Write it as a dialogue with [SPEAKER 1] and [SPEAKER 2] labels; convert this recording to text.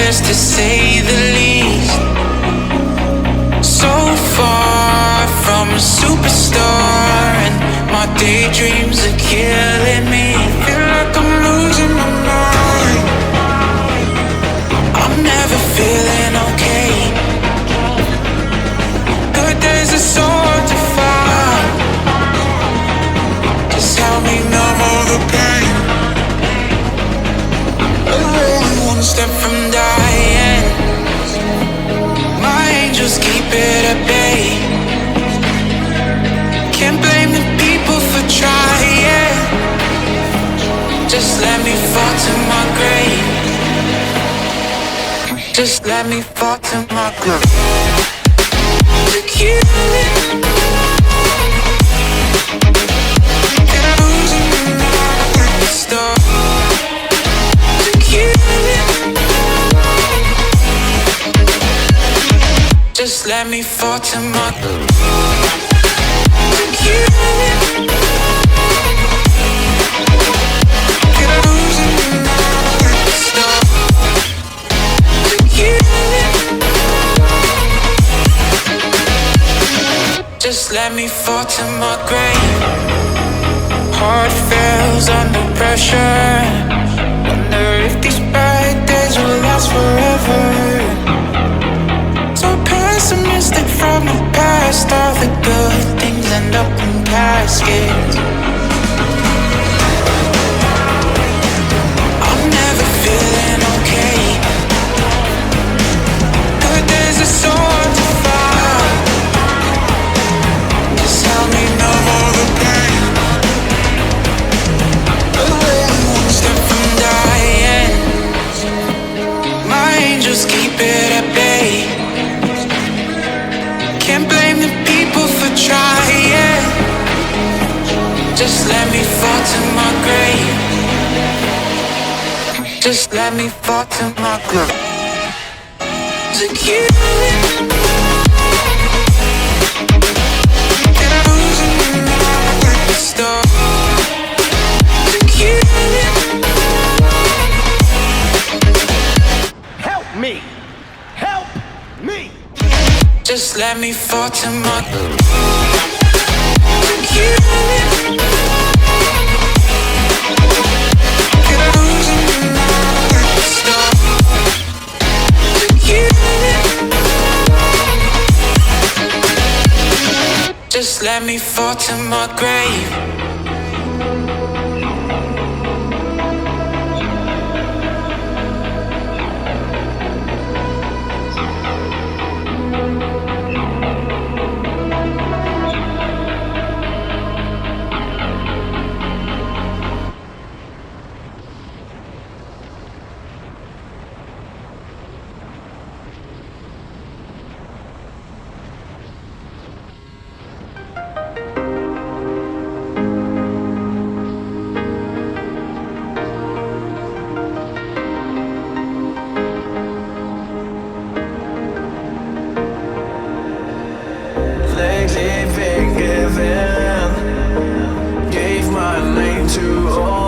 [SPEAKER 1] just to say the least. So far from a superstar, and my daydreams are killing me. Feel like I'm losing my mind. I'm never feeling okay. Good days are so hard to find. Just help me numb all the pain. I'm only one step from dying. My angels keep it at bay. Can't blame the people for trying. Just let me fall to my grave. Just let me fall to my grave. To kill it. Can I lose another star? To kill it. Just let me fall to my grave. To kill it. Can I lose another star? To kill it. Just let me fall to my grave. Heart fails under pressure. Wonder if these bad days will last forever. So pessimistic from the past. All the good things end up in caskets. I'm never feeling okay. Good days are so hard to find. Just help me numb all the pain. Only one step from dying. My angels keep it at bay. Can't blame the people for trying. Just let me fall to my grave. Just let me fall to my grave. To kill it. Can I lose another star? To kill it.
[SPEAKER 2] Help me! Help me!
[SPEAKER 1] Just let me fall to my grave. To kill it. Can I lose another star? To kill it. Just let me fall to my grave.
[SPEAKER 3] Lately been given, gave my name to all